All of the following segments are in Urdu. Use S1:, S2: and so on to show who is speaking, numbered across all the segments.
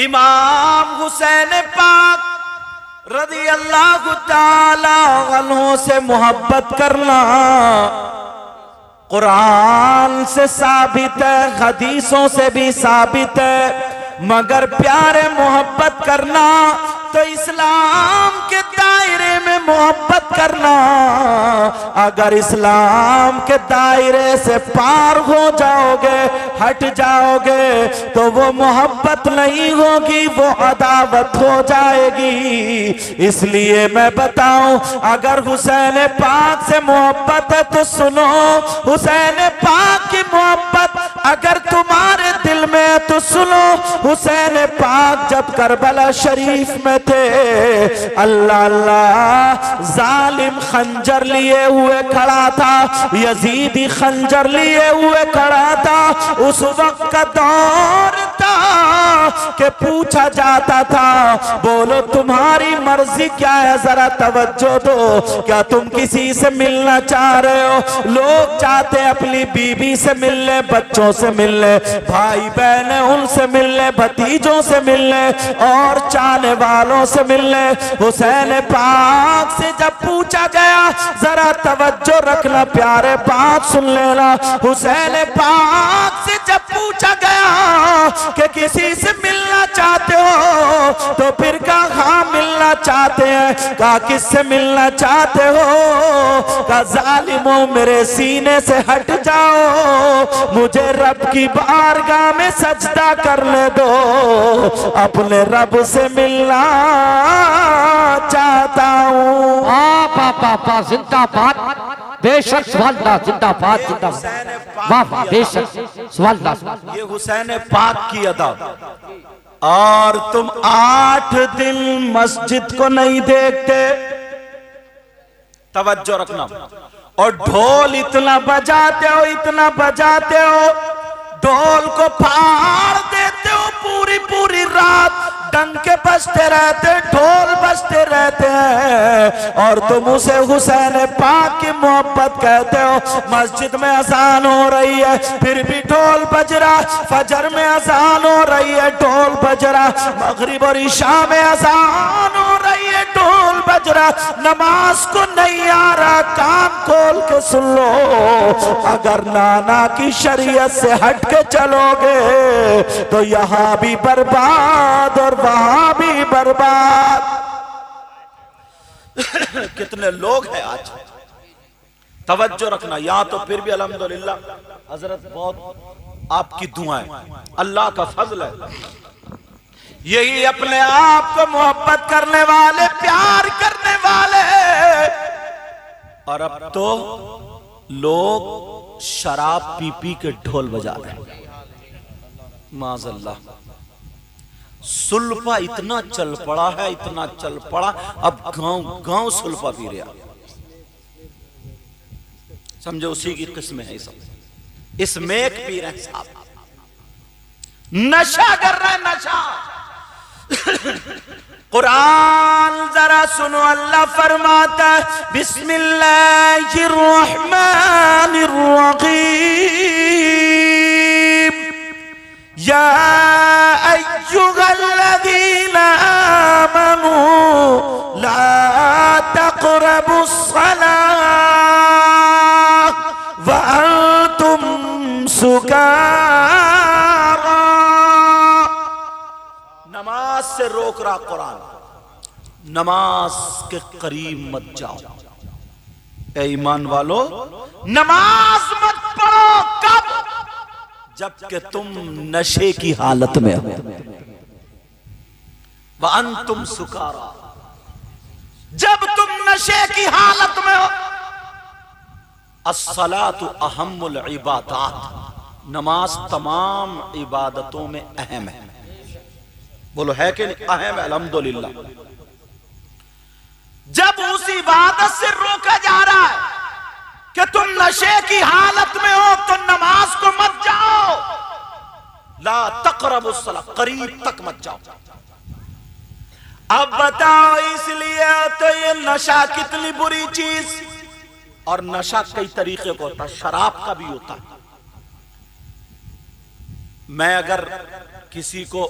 S1: امام حسین پاک رضی اللہ تعالی عنہ سے محبت کرنا قرآن سے ثابت ہے، حدیثوں سے بھی ثابت ہے، مگر پیارے محبت کرنا تو اسلام کے دائرے میں محبت کرنا، اگر اسلام کے دائرے سے پار ہو جاؤ گے، ہٹ جاؤ گے تو وہ محبت نہیں ہوگی، وہ عداوت ہو جائے گی۔ اس لیے میں بتاؤں، اگر حسین پاک سے محبت ہے تو سنو، حسین پاک کی محبت اگر تمہارے دل میں ہے تو سنو، حسین پاک جب کربلا شریف میں تھے، اللہ اللہ، ظالم خنجر لیے ہوئے کھڑا تھا، یزیدی خنجر لیے ہوئے کھڑا تھا۔ اس وقت کا دور تھا کہ پوچھا جاتا تھا، بولو تمہاری مرضی کیا ہے، ذرا توجہ دو، کیا تم کسی سے ملنا چاہ رہے ہو؟ لوگ چاہتے اپنی بیوی سے ملنے، بچوں سے ملنے، بھائی بہن ان سے ملنے، بھتیجوں سے ملنے، اور چاہنے والوں سے ملنے۔ حسین پاک سے جب پوچھا گیا، ذرا توجہ رکھنا پیارے، بات سن لینا، حسین پاک سے جب پوچھا گیا کہ کسی سے ملنا چاہتے ہو تو پھر کہا ہاں ملنا چاہتے ہیں۔ کہا کس سے ملنا چاہتے ہو؟ کہا ظالموں میرے سینے سے ہٹ جاؤ، مجھے رب کی بارگاہ میں سجدہ کرنے دو، اپنے رب سے ملنا چاہتا ہوں۔
S2: پا زندہ باد، بے شک سوالدہ، زندہ باد، زندہ باد، بے شک سوالدہ۔
S1: یہ حسین پاک کی ادا، اور تم 8 دن مسجد کو نہیں دیکھتے، توجہ رکھنا، اور ڈھول اتنا بجاتے ہو، اتنا بجاتے ہو، ڈھول کو پھاڑ دیتے ہو، پوری پوری رات ڈنکے بجتے رہتے، ڈھول بجتے رہتے ہیں، اور تم اسے حسین پاک کی محبت کہتے ہو۔ مسجد میں اذان ہو رہی ہے پھر بھی ڈھول بج رہا، فجر میں اذان ہو رہی ہے ڈھول بج رہا، مغرب اور عشاء میں اذان ہو رہی ہے ڈھول بج رہا، نماز کو نہیں آ رہا، کام کھول کے سن لو، اگر نانا کی شریعت سے ہٹ کے چلو گے تو یہاں بھی برباد اور وہاں بھی برباد۔ کتنے لوگ ہیں آج، توجہ رکھنا، یہاں تو پھر بھی الحمدللہ حضرت بہت آپ کی دعائیں، اللہ کا فضل ہے، یہی اپنے آپ کو محبت کرنے والے، پیار کرنے والے، اور اب تو لوگ شراب پی پی کے ڈھول بجا رہے ہیں، معاذ اللہ۔ سلفا اتنا چل پڑا ہے، اتنا چل پڑا، اب گاؤں گاؤں سلفا پی رہا، سمجھو اسی کی قسم ہے، اس میک پی رہے ہیں صاحب، نشہ کر رہے ہیں، نشہ۔ قرآن ذرا سنو، اللہ فرماتا ہے بسم اللہ الرحمن الرحیم، یا ایہا الذین آمنوا لا تقربوا الصلاة وانتم سکارى، نماز سے روک رہا قرآن، نماز کے قریب مت جاؤ، اے ایمان والو نماز مت پڑھو، کب؟ جبکہ تم نشے کی حالت میں ہو، وَأَنْتُمْ سُكَارَى، جب تم نشے کی حالت میں ہو۔ الصلاۃ اہم العبادات، نماز تمام عبادتوں میں اہم ہے، بولو ہے کہ نہیں؟ اہم ہے، الحمدللہ۔ جب اس عبادت سے روکا جا رہا ہے کہ تم نشے کی حالت میں ہو تو نماز کو مت جاؤ، لا تقربوا الصلاۃ، قریب تک مت جاؤ۔ اب بتاؤ اس لیے تو یہ نشہ کتنی بری چیز، اور نشہ کئی طریقے کا ہوتا ہے، شراب کا بھی ہوتا ہے۔ میں اگر کسی کو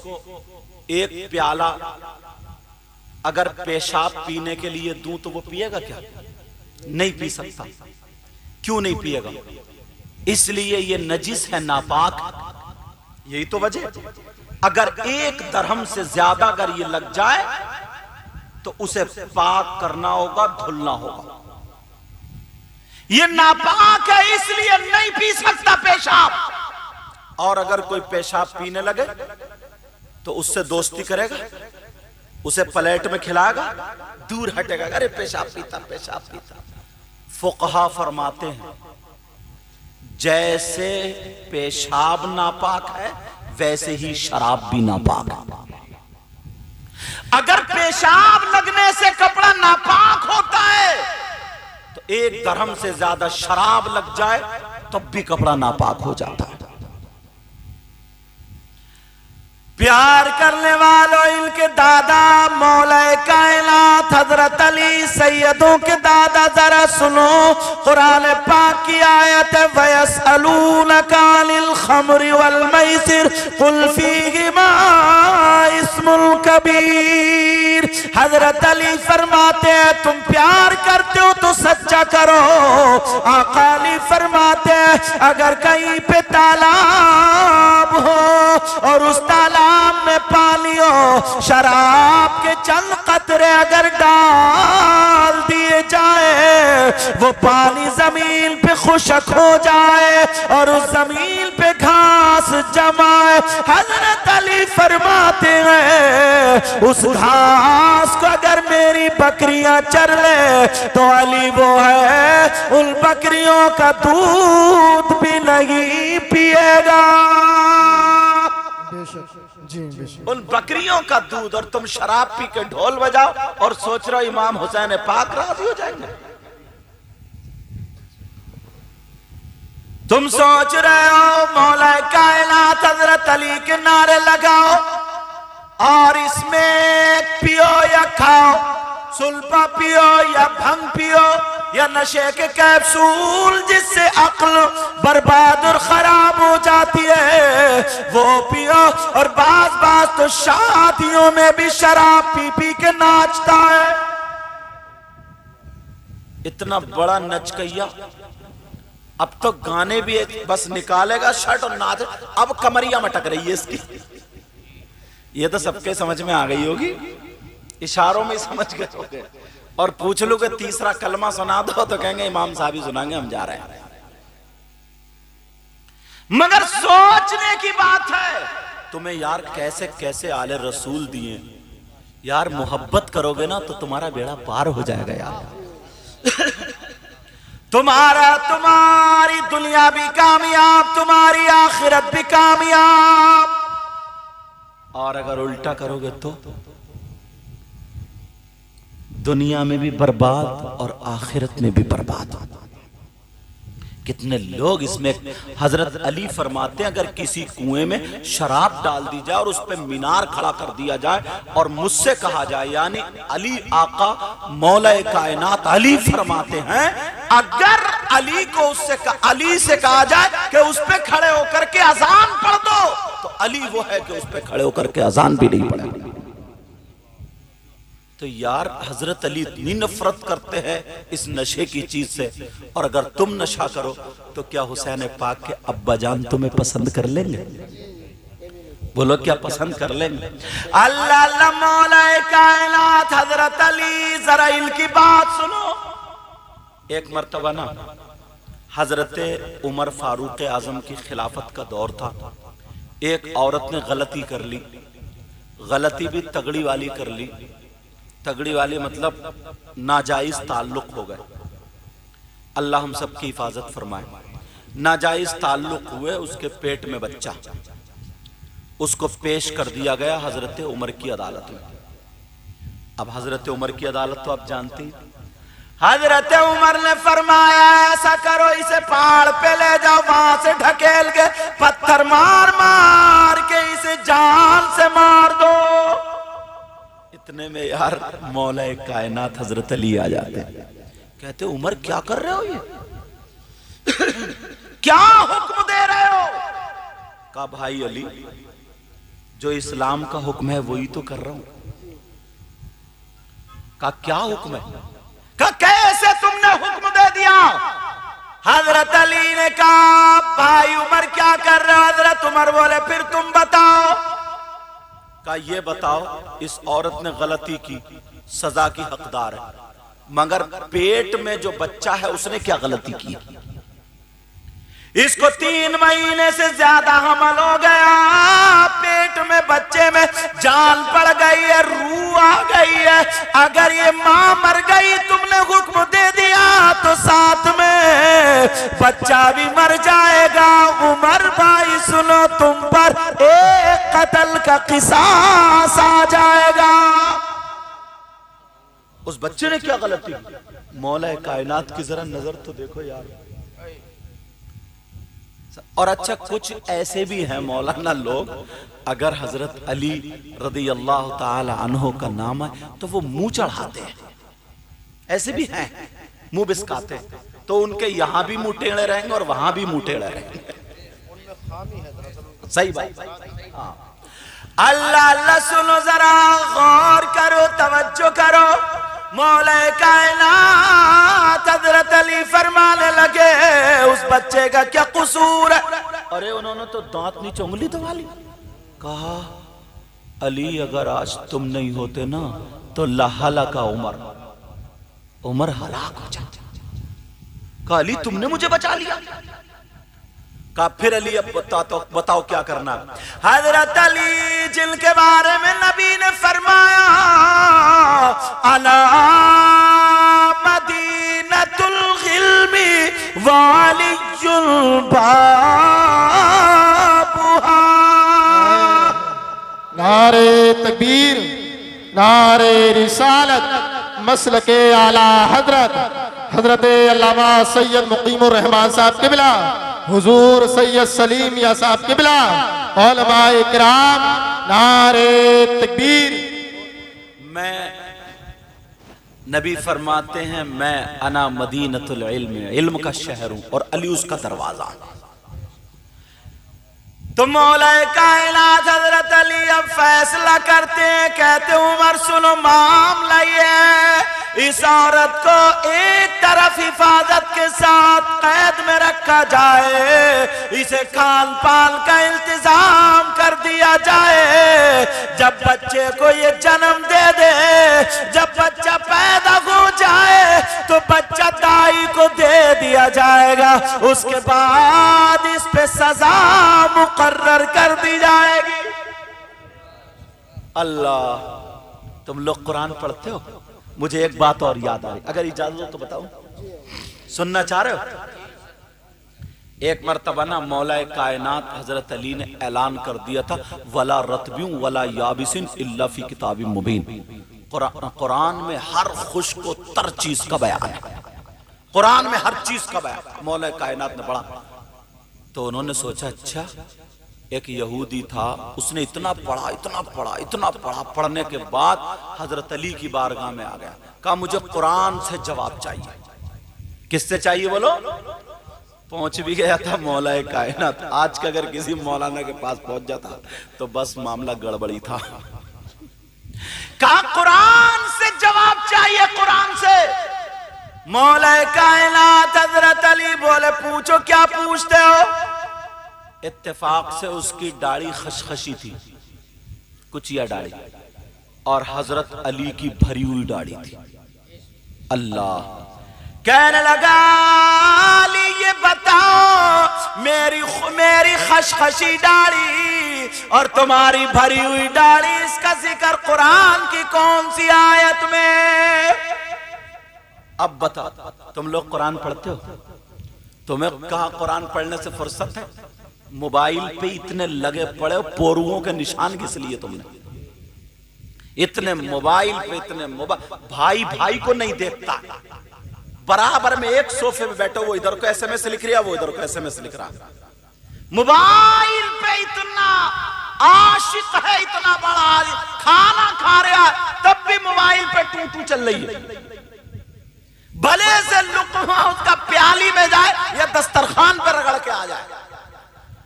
S1: ایک پیالہ اگر پیشاب پینے کے لیے دوں تو وہ پیے گا کیا؟ نہیں پی سکتا. کیوں نہیں پیے گا؟ اس لیے یہ نجس ہے، ناپاک. یہی تو وجہ. اگر 1 درہم سے زیادہ اگر یہ لگ جائے تو اسے پاک کرنا ہوگا، دھلنا ہوگا. یہ ناپاک ہے، اس لیے نہیں پی سکتا پیشاب. اور اگر کوئی پیشاب پینے لگے تو اس سے دوستی کرے گا، اسے پلیٹ میں کھلائے گا، دور ہٹے گا، ارے پیشاب پیتا پیشاب پیتا. فقہا فرماتے ہیں جیسے پیشاب ناپاک ہے ویسے ہی شراب بھی ناپاک ہے. اگر پیشاب لگنے سے کپڑا ناپاک ہوتا ہے تو 1 درہم سے زیادہ شراب لگ جائے تب بھی کپڑا ناپاک ہو جاتا ہے. پیار کرنے والوں، ان کے دادا مولا کائنات حضرت علی سیدوں کے دادا، ذرا سنو قرآن پاک کی آیت ہے وَيَسْأَلُونَكَ عَنِ الْخَمْرِ وَالْمَيْسِرِ قُلْ فِيهِمَا اسْمٌ كَبِيرٌ. حضرت علی فرماتے ہیں تم پیار کرتے ہو تو سچا کرو. آقا علی فرماتے ہیں اگر کہیں پہ تالاب ہو اور اس تالاب میں پانی ہو، شراب کے چند قطرے اگر ڈال دیے جائے وہ پانی زمین پہ خشک ہو جائے اور اس زمین پہ گھاس جمائے. حضرت علی فرماتے ہیں اس گھاس کو اگر میری بکریاں چر لے تو علی وہ ہے ان بکریوں کا دودھ بھی نہیں پیے گا. ان بکریوں کا دودھ، اور تم شراب پی کے ڈھول بجاؤ اور سوچ رہو امام حسین پاک راضی ہو جائیں گے. تم سوچ رہے ہو مولا کائنات حضرت علی کے نعرے لگاؤ اور اس میں پیو یا کھاؤ، سلپا پیو یا بھنگ پیو یا نشے کے کیپسول جس سے عقل برباد اور خراب ہو جاتی ہے وہ پیو. اور بعض تو شادیوں میں بھی شراب پی پی کے ناچتا ہے. اتنا بڑا نچکیا، اب تو گانے بھی بس نکالے گا شرٹ اور ناچ. اب کمریا مٹک رہی ہے اس کی. یہ تو سب کے سمجھ میں آ گئی ہوگی، اشاروں میں سمجھ گئے ہوگے. اور پوچھ لو کہ تیسرا کلمہ سنا دو تو کہیں گے امام صاحب ہی سنائیں گے، ہم جا رہے ہیں. مگر سوچنے کی بات ہے تمہیں یار کیسے کیسے آل رسول دیے. یار محبت کرو گے نا تو تمہارا بیڑا پار ہو جائے گا یار. تمہاری دنیا بھی کامیاب، تمہاری آخرت بھی کامیاب. اور اگر الٹا کرو گے تو دنیا میں بھی برباد اور آخرت میں بھی برباد. کتنے لوگ اس میں. حضرت علی فرماتے ہیں اگر کسی کنویں میں شراب ڈال دی جائے اور اس پہ مینار کھڑا کر دیا جائے اور مجھ سے کہا جائے، یعنی علی آقا مولا کائنات علی فرماتے ہیں اگر علی سے کہا جائے کہ اس پہ کھڑے ہو کر کے اذان پڑھ دو تو علی وہ ہے کہ اس پہ کھڑے ہو کر کے اذان بھی نہیں پڑھے. تو یار حضرت علی اتنی نفرت کرتے ہیں اس نشے کی چیز سے، اور اگر تم نشہ کرو تو کیا حسین پاک کے ابا جان تمہیں پسند کر لیں گے؟ بولو کیا پسند کر لیں گے؟ اللہ اللہ مولا کائنات حضرت علی، ذرا ان کی بات سنو. ایک مرتبہ نا حضرت عمر فاروق اعظم کی خلافت کا دور تھا. ایک عورت نے غلطی کر لی، غلطی بھی تگڑی والی کر لی. تگڑی والی مطلب ناجائز تعلق ہو گئے. اللہ ہم سب کی حفاظت فرمائے. ناجائز تعلق ہوئے، اس کے پیٹ میں بچہ، اس کو پیش کر دیا گیا حضرت عمر کی عدالت میں. اب حضرت عمر کی عدالت تو آپ جانتی. حضرت عمر نے فرمایا ایسا کرو اسے پہاڑ پہ لے جاؤ، وہاں سے ڈھکیل کے پتھر مار مار کے اسے جان سے مار دو. اتنے میں یار مولا کائنات حضرت علی آ جاتے، کہتے عمر کیا کر رہے ہو، یہ کیا حکم دے رہے ہو؟ کہا بھائی علی جو اسلام کا حکم ہے وہی تو کر رہا ہوں. کہا کیا حکم ہے؟ کہا کیسے تم نے حکم دے دیا؟ حضرت علی نے کہا بھائی عمر کیا کر رہے ہو؟ حضرت عمر بولے پھر تم بتاؤ. کہا یہ بتاؤ اس عورت نے غلطی کی، سزا کی حقدار ہے، مگر پیٹ میں جو بچہ ہے اس نے کیا غلطی کی؟ اس کو 3 مہینے سے زیادہ حمل ہو گیا، پیٹ میں بچے میں جان پڑ گئی ہے، روح آ گئی ہے. اگر یہ ماں مر گئی تم نے حکم دے دیا تو ساتھ میں بچہ بھی مر جائے گا. عمر بھائی سنو، تم پر ایک قتل کا قصاص آ جائے گا. اس بچے نے کیا غلطی کی؟ مولا کائنات کی ذرا نظر تو دیکھو یار. اور اچھا کچھ ایسے بھی ہیں مولانا لوگ، اگر حضرت علی رضی اللہ تعالی عنہ کا نام ہے تو وہ منہ چڑھاتے ہیں. ایسے بھی ہیں منہ بسکاتے ہیں، تو ان کے یہاں بھی منہ ٹیڑے رہیں گے اور وہاں بھی منہ ٹیڑے رہیں گے. صحیح بات. اللہ اللہ سنو، ذرا غور کرو، توجہ کرو. مولا کائنات حضرت علی فرمانے لگے اس بچے کا کیا قصور ہے؟ ارے انہوں نے تو دانت نیچے انگلی دبا لی. کہا علی اگر آج تم نہیں ہوتے نا تو لہلک عمر، عمر ہلاک ہو جاتا. کہا علی تم نے مجھے بچا لیا. کہا پھر علی اب بتاؤ کیا کرنا. حضرت علی جن کے بارے میں نبی نے فرمایا انا مدینۃ العلم وعلی بابها.
S3: نعرے تکبیر، نعرے رسالت، مسلک اعلی حضرت علامہ سید مقیم الرحمان صاحب قبلہ، حضور سید سلیم یا صاحب قبلہ، علماء کرام، نعرے تکبیر.
S1: میں نبی فرماتے ہیں میں انا مدینۃ العلم، علم کا شہر ہوں اور علی اس کا دروازہ. تو مولا کائنات حضرت علی اب فیصلہ کرتے ہیں، کہتے عمر سنو معاملہ یہ ہے، اس عورت کو ایک طرف حفاظت کے ساتھ قید میں رکھا جائے، اسے کھان پان کا انتظام کر دیا جائے. جب بچے کو یہ جنم دے دے، جب بچہ پیدا ہو جائے تو بچہ دائی کو دے دیا جائے گا. اس کے بعد اس پہ سزا مقرر کر دی جائے گی. اللہ، تم لوگ قرآن پڑھتے ہو؟ مجھے ایک بات اور یاد آ رہی، اگر اجازت ہو تو بتاؤں، سننا چاہ رہے ہو؟ ایک مرتبہ نا مولا کائنات حضرت علی نے اعلان کر دیا تھا وَلَا رَتْبٍ وَلَا يَابِسٍ إِلَّا فِي كِتَابٍ مُبِينٍ. قرآن میں ہر خشک و تر چیز کا بیان ہے، قرآن میں ہر چیز کا بیان. مولا کائنات نے پڑھا تو انہوں نے سوچا اچھا، ایک یہودی تھا، اس نے اتنا پڑھا، پڑھنے کے بعد حضرت علی کی بارگاہ میں آ گیا. کہا مجھے قرآن سے جواب چاہیے. کس سے چاہیے بولو؟ پہنچ بھی گیا تھا مولا کائنات. آج کا اگر کسی مولانا کے پاس پہنچ جاتا تو بس معاملہ گڑبڑی تھا. کہا قرآن سے جواب چاہیے، قرآن سے. مولا کائنات حضرت علی بولے پوچھو، کیا پوچھتے ہو؟ اتفاق سے اس کی داڑھی خشخشی تھی، کچیا داڑھی، اور حضرت علی کی بھری ہوئی داڑھی تھی. اللہ کہنے لگا علی یہ بتاؤ، میری خشخشی داڑھی اور تمہاری بھری ہوئی داڑھی، اس کا ذکر قرآن کی کون سی آیت میں؟ اب بتا، تم لوگ قرآن پڑھتے ہو؟ تمہیں کہاں قرآن پڑھنے سے فرصت ہے؟ موبائل پہ اتنے لگے پڑے ہو، پوروؤں کے نشان کس لیے تم نے؟ اتنے موبائل پہ، اتنے موبائل، بھائی کو نہیں دیکھتا. برابر میں ایک صوفے میں بیٹھو، وہ ادھر کو ایس ایم ایس لکھ رہا، وہ ادھر کو ایس ایم ایس لکھ رہا. موبائل پہ اتنا عاشق ہے، اتنا بڑا، کھانا کھا رہا تب بھی موبائل پہ ٹو چل رہی ہے. بھلے سے لقمہ اس کا پیالی میں جائے یا دسترخوان پر رگڑ کے آ جائے،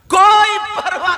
S1: کوئی پرواہ.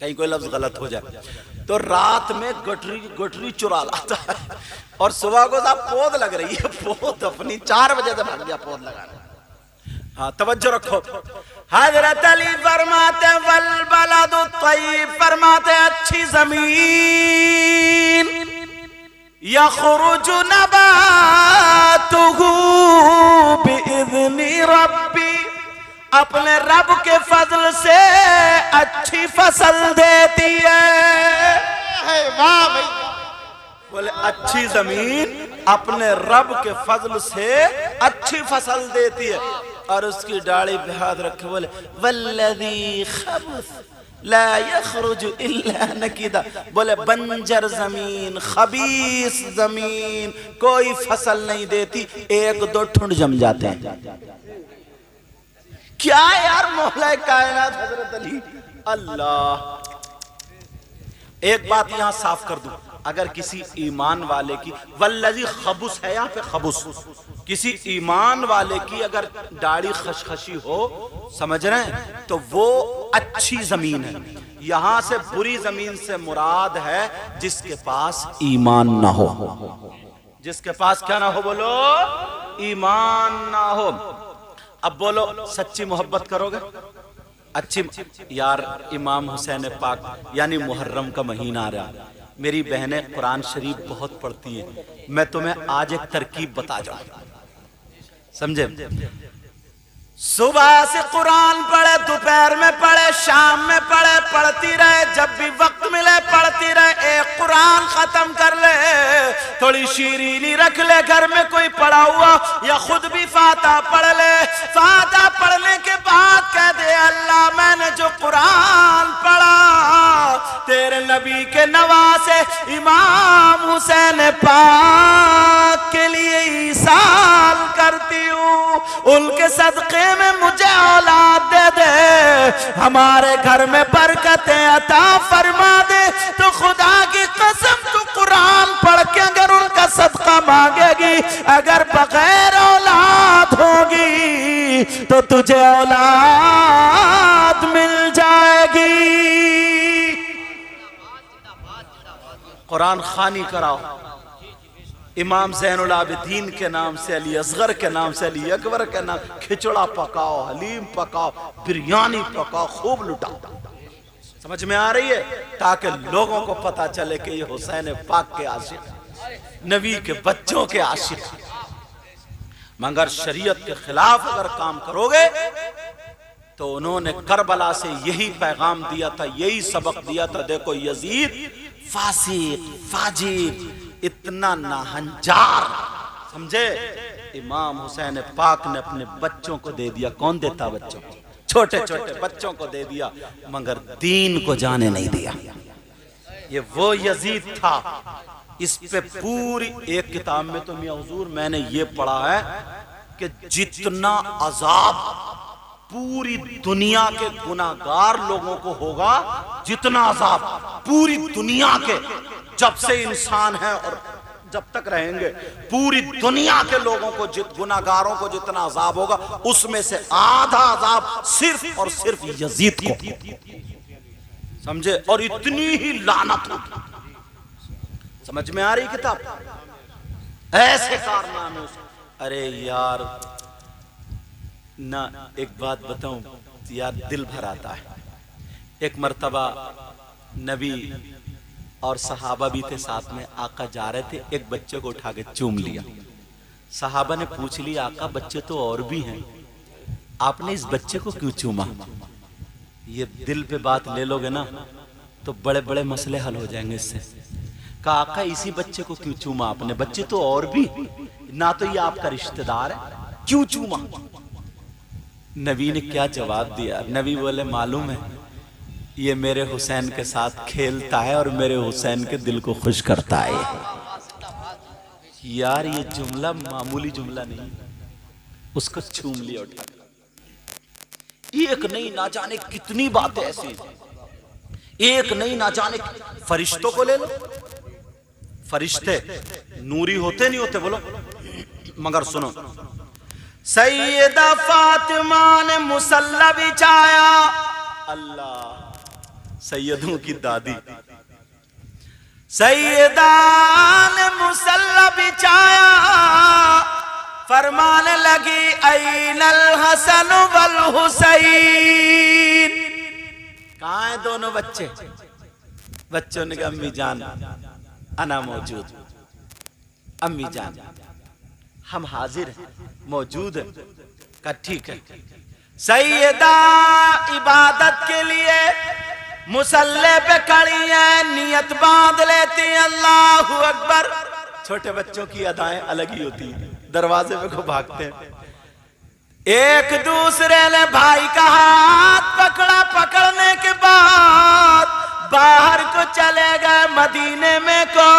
S1: کہیں کوئی لفظ غلط ہو جائے تو رات میں گٹری چرا لاتا ہے اور صبح کو صاحب پود لگ رہی ہے، پود اپنی 4 بجے سے بھاگ گیا پود لگانے. ہاں توجہ رکھو. حضرت علی فرماتے والبلد الطیب، فرماتے اچھی زمین یخرج نباتہ باذن ربی، اپنے رب کے فضل سے اچھی فصل دیتی ہے.
S3: واہ بھائی،
S1: بولے اچھی زمین اپنے رب کے فضل سے اچھی فصل دیتی ہے. اور اس کی ڈاڑی پہ ہاتھ رکھے بولے والذی خبث لا یخرج الا نکدا، بولے بنجر زمین، خبیث زمین کوئی فصل نہیں دیتی، 1-2 ٹھنڈ جم جاتے ہیں. کیا یار مولا کائنات حضرت علی اللہ. ایک بات یہاں صاف کر دوں، اگر کسی ایمان والے کی والذی خبث ہے یہاں پہ خبث، کسی ایمان والے کی اگر داڑھی خشخشی ہو، سمجھ رہے ہیں، تو وہ اچھی زمین ہے. یہاں سے بری زمین سے مراد ہے جس کے پاس ایمان نہ ہو. جس کے پاس کیا نہ ہو؟ بولو ایمان نہ ہو. اب بولو سچی محبت کرو گے؟ اچھی یار امام حسین پاک یعنی محرم کا مہینہ آ رہا، میری بہنیں قرآن شریف بہت پڑھتی ہیں، میں تمہیں آج ایک ترکیب بتا جاؤں، سمجھے؟ صبح سے قرآن پڑھے، دوپہر میں پڑھے، شام میں پڑھے، پڑھتی رہے، جب بھی وقت ملے پڑھتی رہے. ایک قرآن ختم کر لے، تھوڑی شیرینی رکھ لے گھر میں کوئی پڑھا ہوا، یا خود بھی فاتحہ پڑھ لے. فاتحہ پڑھنے کے بعد کہہ دے اللہ میں نے جو قرآن پڑھا تیرے نبی کے نواسے امام حسین پاک کے لیے ایصال کرتی ہوں، ان کے صدقے میں مجھے اولاد دے دے، ہمارے گھر میں برکتیں عطا فرما دے. تو خدا کی قسم تو قرآن پڑھ کے اگر ان کا صدقہ مانگے گی، اگر بغیر اولاد ہوگی تو تجھے اولاد مل جائے گی. قرآن خوانی کراؤ، امام زین العابدین کے نام سے، علی اصغر کے نام سے، علی اکبر کے نام، کھچڑا پکاؤ، حلیم پکاؤ، بریانی پکاؤ، خوب لٹاؤ. سمجھ میں آ رہی ہے؟ تاکہ لوگوں کو پتا چلے کہ یہ حسین پاک کے عاشق، نبی کے بچوں کے عاشق. مگر شریعت کے خلاف اگر کام کرو گے تو انہوں نے کربلا سے یہی پیغام دیا تھا، یہی سبق دیا تھا. دیکھو یزید فاسق فاجر، اتنا ناہنجار، سمجھے؟ امام حسین پاک نے اپنے بچوں کو دے دیا. کون دیتا بچوں؟ چھوٹے چھوٹے بچوں کو دے دیا، مگر دین کو جانے نہیں دیا. یہ وہ یزید تھا. اس پہ پوری ایک کتاب میں تو میاں حضور میں نے یہ پڑھا ہے کہ جتنا عذاب پوری دنیا کے گناہگار لوگوں کو ہوگا، جتنا عذاب پوری دنیا کے جب سے انسان ہے اور جب تک رہیں گے پوری دنیا کے لوگوں کو، گناہگاروں کو جتنا عذاب ہوگا اس میں سے آدھا عذاب صرف اور صرف یزید کو، سمجھے؟ اور اتنی ہی لعنت ہوگی. سمجھ میں آ رہی کتاب؟ ایسے کارنامے. ارے یار نہ ایک بات بتاؤں یار، دل بھر آتا ہے. ایک مرتبہ نبی اور صحابہ بھی تھے ساتھ میں، آقا جا رہے تھے، ایک بچے کو اٹھا کے چوم لیا. صحابہ نے پوچھ لیا آقا بچے تو اور بھی ہیں، آپ نے اس بچے کو کیوں چوما؟ یہ دل پہ بات لے لو گے نا تو بڑے بڑے مسئلے حل ہو جائیں گے اس سے. کہا آقا اسی بچے کو کیوں چوما آپ نے؟ بچے تو اور بھی، نہ تو یہ آپ کا رشتہ دار ہے، کیوں چوما؟ نبی نے کیا جواب دیا؟ نبی بولے معلوم ہے یہ میرے حسین کے ساتھ کھیلتا ہے اور میرے حسین کے دل کو خوش کرتا ہے. یار یہ جملہ معمولی جملہ نہیں، اس کو چوم لیا اٹھا. ایک نہیں نہ جانے کتنی باتیں ایسی، ایک نہیں نہ جانے. فرشتوں کو لے لو، فرشتے نوری ہوتے نہیں ہوتے بولو؟ مگر سنو، سیدہ فاطمہ نے مصلی بچھایا، اللہ سیدوں کی دادی سیدان مصلی بچایا، فرمانے لگی این الحسن والحسین، کہاں ہیں دونوں بچے؟ بچوں نے کہا امی جان انا موجود، امی جان ہم حاضر ہیں، موجود ہیں۔ کہا ٹھیک ہے۔ سیدہ عبادت کے لیے مصلی پہ کھڑی ہیں، نیت باندھ لیتی ہیں، اللہ اکبر۔ چھوٹے بچوں کی ادائیں الگ ہی ہوتی ہیں، دروازے پہ کو بھاگتے ہیں۔ ایک دوسرے نے بھائی کا ہاتھ پکڑا، پکڑنے کے بعد باہر کو چلے گئے مدینے میں کو۔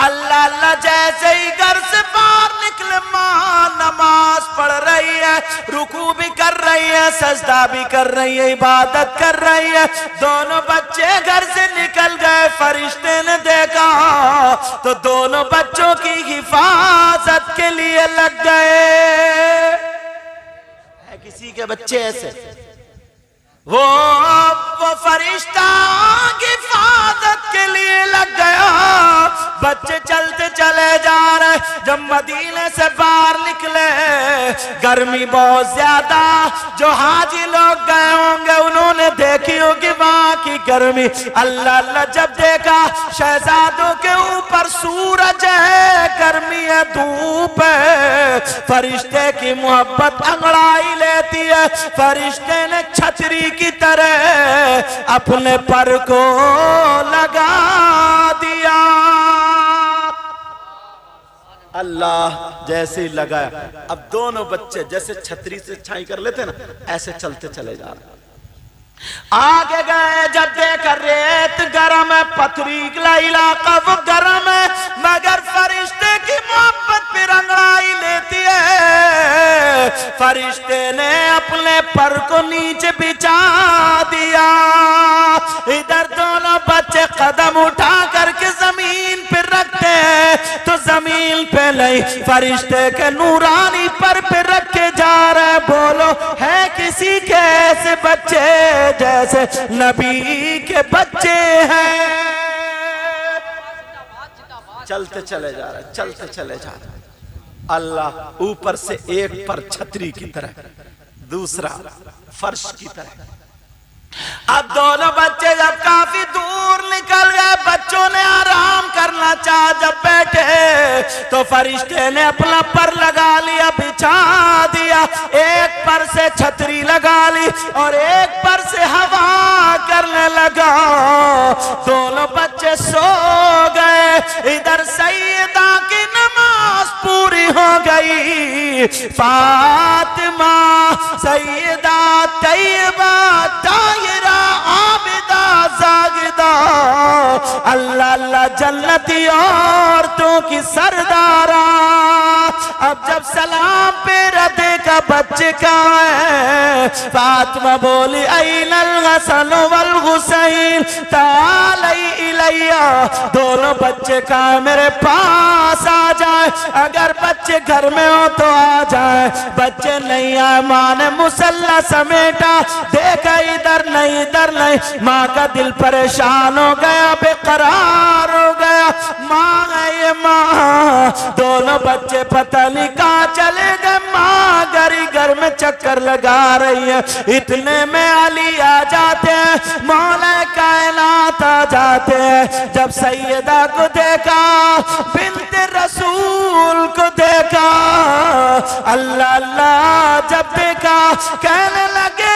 S1: اللہ اللہ جیسے ہی گھر سے باہر نکلے، ماں نماز پڑھ رہی ہے، رکوع بھی کر رہی ہے، سجدہ بھی کر رہی ہے، عبادت کر رہی ہے۔ دونوں بچے گھر سے نکل گئے، فرشتے نے دیکھا تو دونوں بچوں کی حفاظت کے لیے لگ گئے۔ کسی کے بچے ایسے وہ فرشتہ کی حفاظت کے لیے لگ گیا۔ بچے چلتے چلے جا رہے، جب مدینے سے باہر نکلے گرمی بہت زیادہ، جو حاجی لوگ گئے ہوں گے انہوں نے دیکھی ہوگی وہاں کی گرمی۔ اللہ اللہ جب دیکھا شہزادوں کے اوپر سورج ہے، گرمی ہے، دھوپ ہے، فرشتے کی محبت انگڑائی لیتی ہے۔ فرشتے نے چھتری کی طرح اپنے پر کو لگا دیا۔ اللہ جیسے ہی لگایا، اب دونوں بچے جیسے چھتری سے چھائی کر لیتے نا، ایسے چلتے چلے جا رہے۔ آگے گئے جب دیکھا ریت گرم ہے، پتھریلا علاقہ وہ گرم ہے، مگر فرشتے کی محبت پھر انگڑائی لیتی ہے۔ فرشتے نے اپنے پر کو نیچے بچھا دیا۔ ادھر دونوں بچے قدم اٹھا کر کے زمین پہ رکھتے ہیں تو زمین پہ نہیں، فرشتے کے نورانی پر پہ رکھے جا رہے۔ بولو ہے کسی کے ایسے بچے جیسے نبی کے بچے ہیں؟ چلتے چلے جا رہے، چلتے چلے جا رہے۔ اللہ اوپر سے ایک پر چھتری کی طرح، دوسرا فرش کی طرح۔ اب دونوں بچے جب کافی دور نکل گئے، بچوں نے آرام کرنا چاہا، جب بیٹھے تو فرشتے نے اپنا پر لگا لیا، بچھا دیا، ایک پر سے چھتری لگا لی اور ایک پر سے ہوا کرنے لگا۔ دونوں بچے سو گئے۔ ادھر سیدہ کی نماز پوری ہو گئی، فاطمہ سیدہ طیبہ طاہرہ عابدہ زاہدہ، اللہ اللہ جنتی عورتوں کی سردارہ۔ اب جب سلام پیرا دیکھا بچے کہاں ہیں، فاطمہ بولی این الحسن والحسین تعالی الیہ، دونوں بچے کہاں ہیں، میرے پاس آ جائیں، اگر بچے گھر میں ہو تو آ جائیں۔ بچے نہیں آئے، ماں نے مصلی سمیٹا، دیکھا ادھر نہیں ادھر نہیں، ماں کا دل پریشان ہو گیا، بے قرار ہو گیا۔ ماں ہے یہ ماں، دونوں بچے پتہ نہیں کہاں چلے گئے، ماں گھر میں چکر لگا رہی ہے۔ اتنے میں علی آ جاتے ہیں، مولا کائنات آ جاتے ہیں۔ جب سیدہ کو دیکھا، بنت رسول کو دیکھا، اللہ اللہ جب دیکھا کہنے لگے،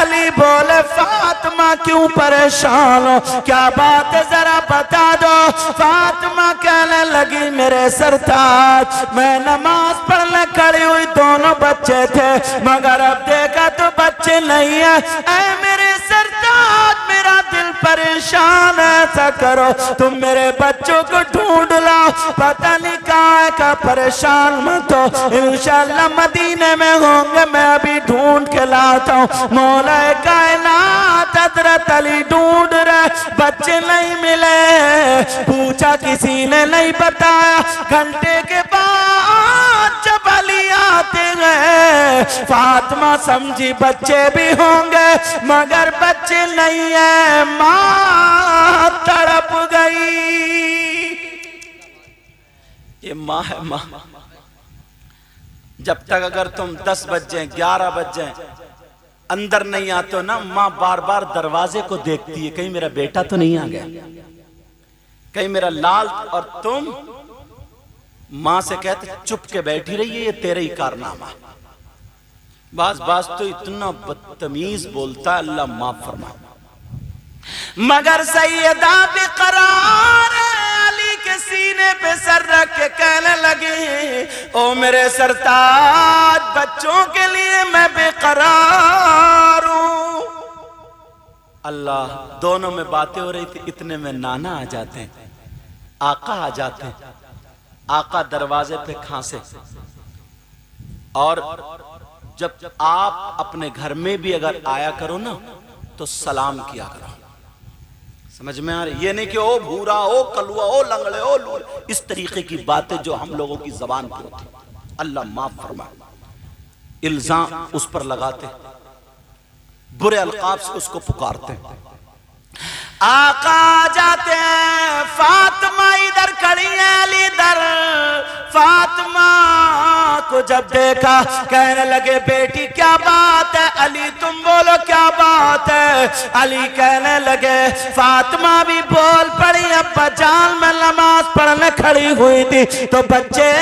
S1: علی بولے فاطمہ کیوں پریشان ہو، کیا بات ہے ذرا بتا دو۔ فاطمہ کہنے لگی میرے سرتاج، میں نماز پڑھنے کھڑی ہوئی، دونوں بچے تھے مگر اب دیکھا تو بچے نہیں ہیں، اے میرے سرتاج میرا دل پریشان ہے، ایسا کرو تم میرے بچوں کو ڈھونڈ لاؤ، پتہ نہیں کہاں ہے، کہاں پریشان مت ہو، انشاءاللہ مدینے میں ہوں گے، میں ابھی ڈھونڈ کے لاتا ہوں۔ مولا کائنات حضرت علی ڈھونڈ رہے، بچے نہیں ملے، پوچھا کسی نے نہیں بتایا۔ گھنٹے کے بعد جب علی آتے ہیں فاطمہ سمجھی بچے بھی ہوں گے مگر بچے نہیں ہیں، ماں تڑپ گئی۔ یہ ماں ہے، ماں۔ جب تک اگر تم 10 بج جائیں 11 بج جائیں اندر نہیں آتے ہو نا، ماں بار بار دروازے کو دیکھتی ہے، کہیں میرا بیٹا تو نہیں آ گیا، کہیں میرا لال، اور تم ماں سے کہتے چپ کے بیٹھی رہی ہے، یہ تیرے ہی کارنامہ۔ بعض تو اتنا بدتمیز بولتا ہے، اللہ معاف فرمائے۔ مگر سیدہ بقرار علی کے سینے پہ سر رکھ کے کہنے لگی، او میرے سرتاج، بچوں کے لیے میں بے قرار ہوں۔ اللہ، دونوں میں باتیں ہو رہی تھی، اتنے میں نانا آ جاتے ہیں، آقا آ جاتے ہیں۔ آقا دروازے پہ کھانسے، اور جب آپ اپنے گھر میں بھی اگر آیا کرو نا تو سلام کیا کرو، سمجھ میں آ رہی؟ یہ نہیں کہ او بھورا، او کلوا، او لنگڑے، او لولے، اس طریقے کی باتیں جو ہم لوگوں کی زبان پہ ہوتی، اللہ معاف فرمائے۔ الزام اس پر لگاتے، برے القاب سے اس کو پکارتے۔ آقا جاتے ہیں، فاطمہ ادھر کھڑی ہے، علی ادھر۔ فاطمہ کو جب دیکھا کہنے لگے بیٹی کیا بات ہے؟ علی تم بولو کیا بات ہے؟ علی کہنے لگے، فاطمہ بھی بول پڑی، ابا جان میں نماز پڑھنے کھڑی ہوئی تھی تو بچے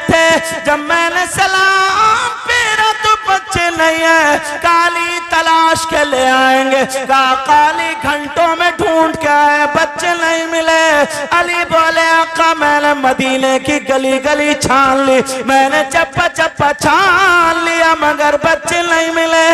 S1: تھے، جب میں نے سلام پھیرا تو بچے نہیں ہیں، کالی تلاش کے لے آئیں گے۔ کہا کالی گھنٹوں میں ڈھونڈ کے آئے، بچے نہیں ملے۔ علی بولے آقا میں نے مدینے کی گلی گلی چھان لی، میں نے چپا چپا چھان لیا مگر بچے نہیں ملے۔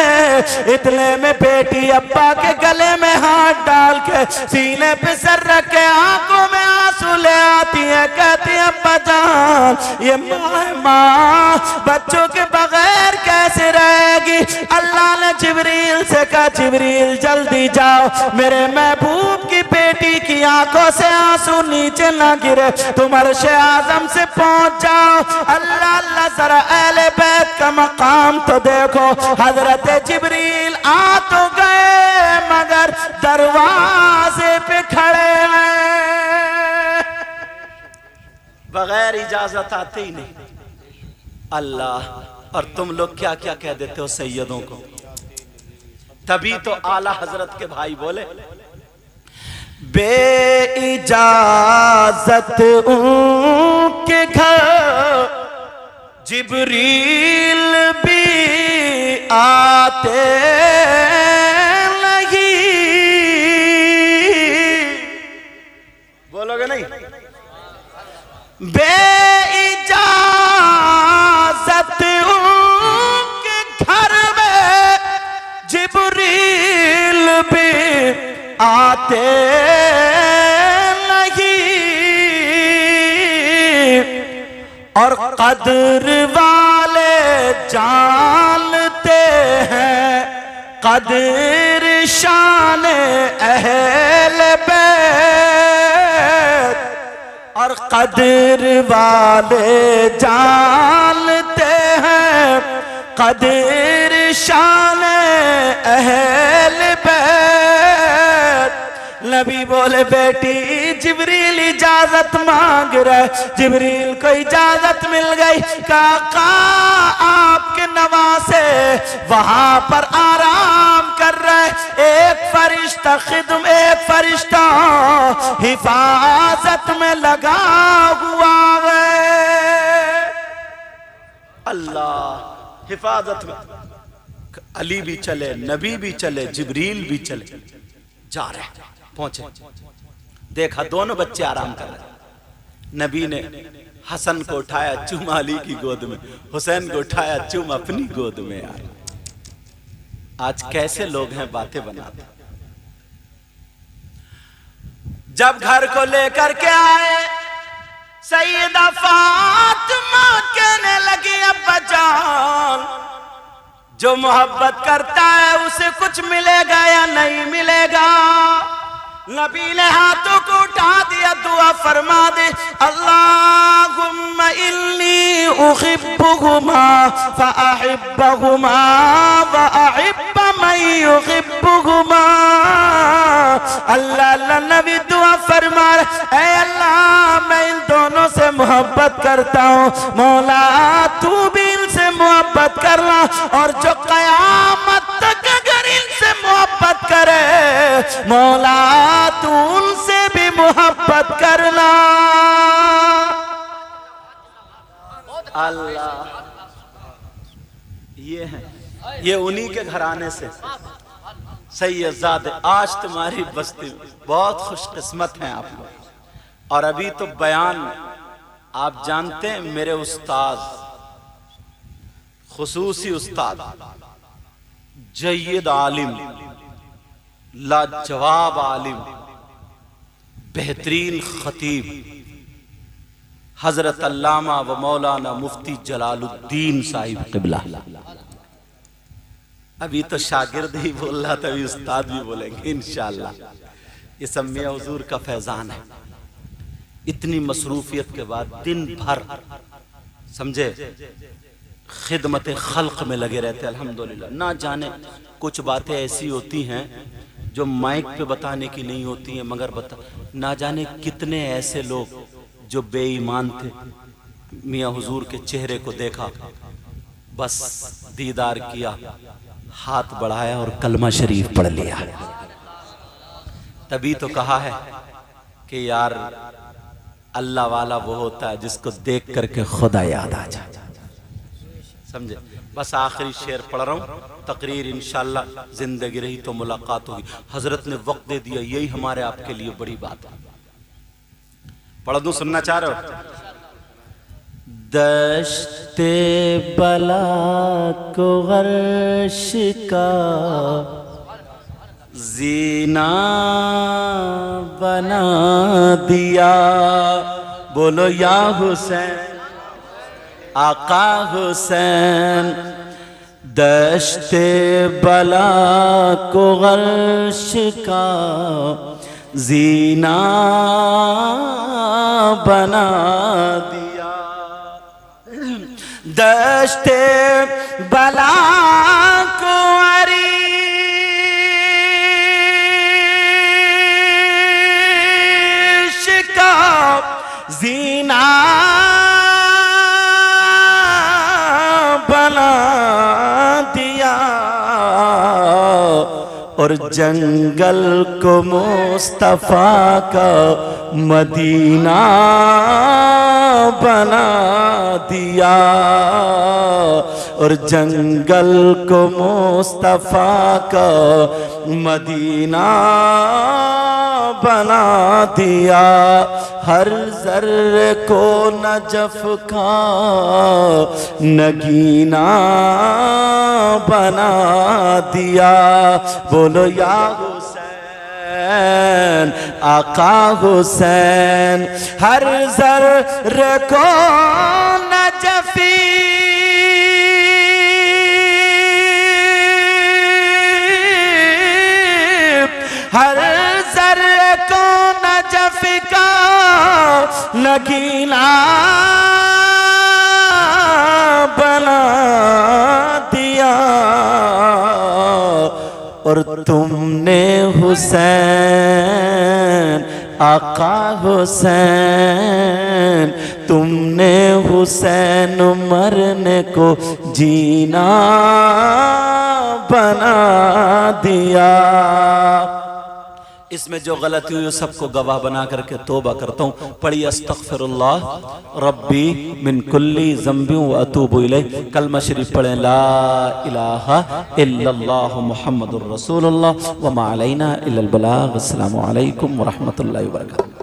S1: اتنے میں بیٹی ابا کے گلے میں ہاتھ ڈال کے سینے پہ سر رکھ کے آنکھوں میں آنسو لے آتی ہے، کہتی ہے ابا جان یہ ماں ہے، ماں بچوں کے بغیر کیسے رہے گی؟ اللہ نے جبریل سے کہا جبریل جلدی جاؤ، میرے محبوب کی بیٹی کی آنکھوں سے آنسو نیچے نہ گرے، تم عرش اعظم سے پہنچ جاؤ۔ اللہ اللہ، ذرا اہل بیت کا مقام تو دیکھو، حضرت جبریل آ تو گئے مگر دروازے پہ کھڑے ہیں، بغیر اجازت آتے ہی نہیں۔ اللہ، اور تم لوگ کیا کیا کہہ دیتے ہو سیدوں کو؟ تبھی تو اعلیٰ حضرت کے بھائی بولے بے اجازت ان کے گھر جبریل بھی آتے نہیں، بولو گے نہیں؟ بے اجازت ان کے گھر میں جبریل بھی آتے نہیں، اور قدر والے جانتے ہیں قدر شان اہل بیت، اور قدر والے جانتے ہیں قدر شان اہل بیت۔ نبی بولے بیٹی جبریل اجازت مانگ رہے، جبریل کو اجازت مل گئی، کہا آپ کے نواسے وہاں پر آرام کر رہے، ایک فرشتہ ایک فرشتہ حفاظت میں لگا ہوا ہے۔ اللہ، حفاظت میں۔ علی بھی چلے، نبی بھی چلے، جبریل بھی چلے، جا رہے پہنچے، دیکھا دونوں بچے آرام کر رہے۔ نبی نے حسن کو اٹھایا چوما علی کی گود میں، حسین کو اٹھایا چوما اپنی گود میں۔ آج کیسے لوگ ہیں باتیں بناتے۔ جب گھر کو لے کر کے آئے، سیدہ فاطمہ کہنے لگی ابا جان جو محبت کرتا ہے اسے کچھ ملے گا یا نہیں ملے گا؟ نبی نے ہاتھوں کو اٹھا دیا، دعا فرما دے، اللہم انی احب يحبهما فأحبهما وأحب من يحبهما. اللہ اللہ نبی دعا فرما رہے اے اللہ میں ان دونوں سے محبت کرتا ہوں، مولا تو بھی ان سے محبت کرنا، اور جو قیامت تک اگر ان سے محبت کرے مولا تو ان سے بھی محبت کرنا. اللہ یہ ہیں، یہ انہی کے گھرانے سے سید زادے. آج تمہاری بستی بہت خوش قسمت ہیں آپ لوگ. اور ابھی تو بیان آپ جانتے ہیں میرے استاد، خصوصی استاد، جید عالم، لاجواب عالم، بہترین خطیب حضرت علامہ و مولانا مفتی جلال الدین صاحب قبلہ. ابھی تو شاگرد ہی بول رہا تھا، ابھی استاد بھی بولیں گے انشاءاللہ. یہ سب میاں حضور کا فیضان ہے. اتنی مصروفیت کے بعد دن بھر سمجھے خدمت خلق میں لگے رہتے. الحمدللہ نہ جانے کچھ باتیں ایسی ہوتی ہیں جو مائک پہ بتانے کی نہیں ہوتی ہیں، مگر نہ جانے کتنے ایسے لوگ جو بے ایمان تھے میاں حضور کے چہرے کو دیکھا، بس دیدار کیا، ہاتھ بڑھایا اور کلمہ شریف پڑھ لیا. تبھی تو کہا ہے کہ یار اللہ والا وہ ہوتا ہے جس کو دیکھ کر کے خدا یاد آ جائے. سمجھے؟ بس آخری شعر پڑھ رہا ہوں، تقریر انشاءاللہ زندگی رہی تو ملاقات ہوگی. حضرت نے وقت دے دیا، یہی ہمارے آپ کے لیے بڑی بات ہے. پڑھ دوں، سننا چاہ رہے ہو؟ دشت بلا کو غرش کا زینہ بنا دیا. بولو یا حسین، آقا حسین. دشت بلا کو غرش کا زینہ بنا دیا. دشت بلا کو عریش کا زینہ بنا دیا، اور جنگل کو مصطفیٰ کا مدینہ بنا دیا، اور جنگل کو مصطفیٰ کا مدینہ بنا دیا. ہر ذرے کو نجف کا نگینہ بنا دیا. بولو یا حسین، آقا حسین. ہر ذرے کو نجفی ہر ذرے کو نجف کا نگینہ بنا دیا، اور تم نے حسین، آقا حسین، تم نے حسین مرنے کو جینا بنا دیا. اس میں جو غلطی ہوئی سب کو گواہ بنا کر کے توبہ کرتا ہوں. پڑھی استغفر اللہ ربی من کلی ذنب و اتوب الیہ. کلمہ شریف پڑھیں لا الہ الا اللہ محمد الرسول اللہ وما علینا الا البلاغ. السلام علیکم ورحمۃ اللہ وبرکاتہ.